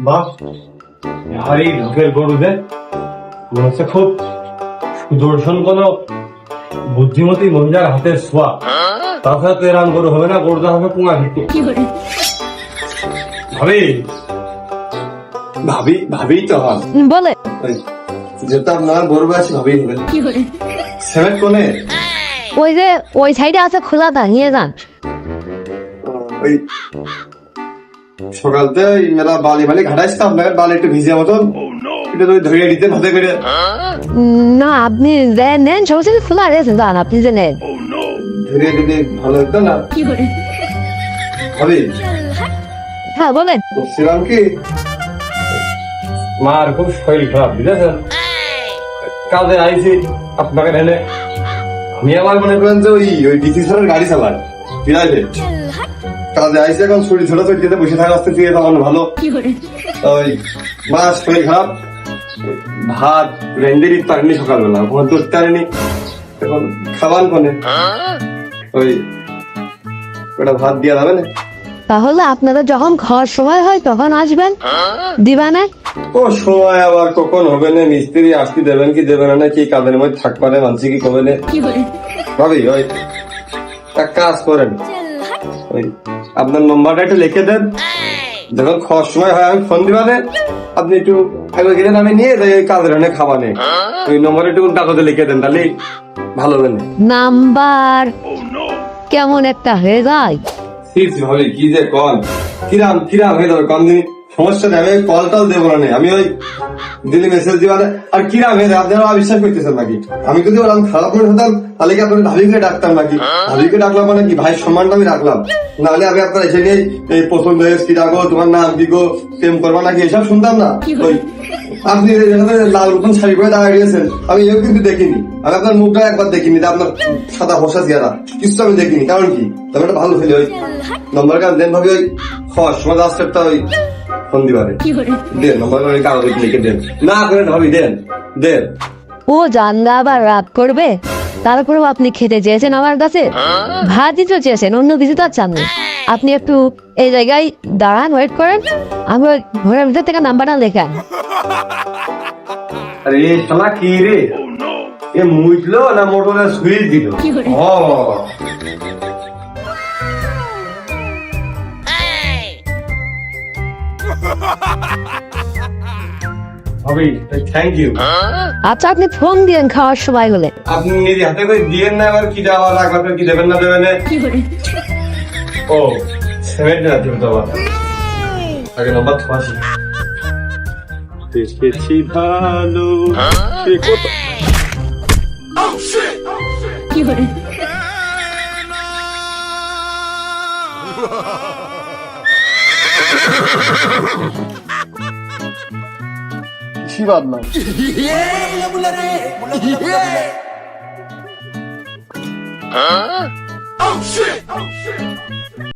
বাহ, ভারী লোকের গরুদের মনে হচ্ছে খুব সুদর্শন কোন বুদ্ধিমতী মহিলার হাতের ছোঁয়া। তাছাড়া তো এরাম গরু হবে না, গরুটা হবে পুঙা ভিত্তি। ভাবি ভাবি ভাবি তো হন বলে যেটা আপনার গরু আছে ভাবি হবেন। সেভেন কোনে ওই যে ওই সাইডে আছে খোলাটা, নিয়ে যান। ওই সকালতে মেলা বালি বালি ঘাটাইছে, আপনাকে বালি একটু ভিজে মতন এটা তো ধরিয়ে দিতে ভাতে করে। না আপনি নেন, সমস্যা নেই, খোলা রয়েছে, যান আপনি যে নেন। ধরিয়ে দিতে ভালো হতো না ভাবি। হ্যাঁ বলেন। বলছিলাম কি, মার খুব শরীর খারাপ বুঝেছেন, কাজে আইছি আপনাকে ঢেলে। আমি আবার মনে করেন যে ওই ডিসি স্যারের গাড়ি চালায় প্রাইভেট, কাজে আইসি এখন ছুটি ছোট চলতে বসে থাকা আসতে ফিরে তখন ভালো। ওই মার শরীর খারাপ, ভাত রেন্ডি দিতে পারেনি সকালবেলা, ঘুম ধরতে পারেনি, এখন খাবার কোনে ওই ওটা ভাত দিয়া যাবে না। তাহলে আপনারা যখন খাওয়ার সময় হয় তখন আসবেন, দিবা না? ও সময় আবার কখন হবে না, মিস্ত্রি আসতে দেবেন কি দেবেন না, কি কাজের মধ্যে থাকবে না, মানসি কি করবে না ভাবি। ওই এক কাজ করেন, ওই আপনার নম্বরটা একটু লিখে দেন, যখন খাওয়ার সময় হয় আমি ফোন দিবানে, আপনি একটু একবার গেলেন আমি নিয়ে যাই ওই কাজের অনেক খাওয়া নেই, ওই নম্বরে একটু কাগজে লিখে দেন, তাহলে ভালো হবে না। নাম্বার কেমন একটা হয়ে যায়। ভাবি কি যে কল কিরাম কিরাম হয়ে যাবে কম দিন, সমস্যা নেই, আমি কল টল দেবো না, আমি ওই দিলে মেসেজ দিবানে। আর কিরাম হয়ে যায় আপনারা বিশ্বাস করতেছেন নাকি? আমি যদি ওরকম খারাপ মনে হতাম তাহলে কি আপনার ভাবিকে ডাকতাম নাকি? ভাবিকে ডাকলাম মানে কি ভাইয়ের সম্মানটা আমি রাখলাম, নাহলে আমি আপনার এসে নিয়ে এই পছন্দ হয়েছে কি ডাকো, তোমার নাম কি গো, প্রেম করবা নাকি এসব শুনতাম না। ওই আপনি লাল রকম শাড়ি করে দাঁড়িয়ে দিয়েছেন, আমি এও কিন্তু দেখিনি, আমি আপনার মুখটা একবার দেখিনি, আপনার সাদা ফসা চেহারা কিছু আমি দেখিনি, কারণ কি তবে একটা ভালো ছেলে। ওই নম্বর কাজ দেন ভাবি, ওই খাওয়ার সময় লাস্ট একটা ওই ফোন দিবারে দেন, নম্বর কাগজ লিখে দেন, না করেন ভাবি দেন দেন। ও জানলা আবার রাত করবে, তারপরেও আপনি খেতে চেয়েছেন আমার কাছে, ভাতই তো চেয়েছেন, অন্য কিছু তো আর চান না। আপনি একটু এই জায়গায় দাঁড়ান, ওয়েট করেন, আমি ওই ঘরের ভিতর থেকে নাম্বারটা লেখান। আরে শালা কি রে, এ মুইটলো না মোটরে সুইচ দিল? ও ভাবি থ্যাংক ইউ। আচ্ছা আপনি ফোন দিয়েন খাওয়ার সময় হলে। আপনি নিজে হাতে করে দিয়েন না, আবার কি দেওয়া রাখবেন কি দেবেন না দেবেন। ও সেভেন না তুমি তো আবার আগে নম্বর থাকি দেখেছি ভালো সে কত কি বাদ না। Oh shit!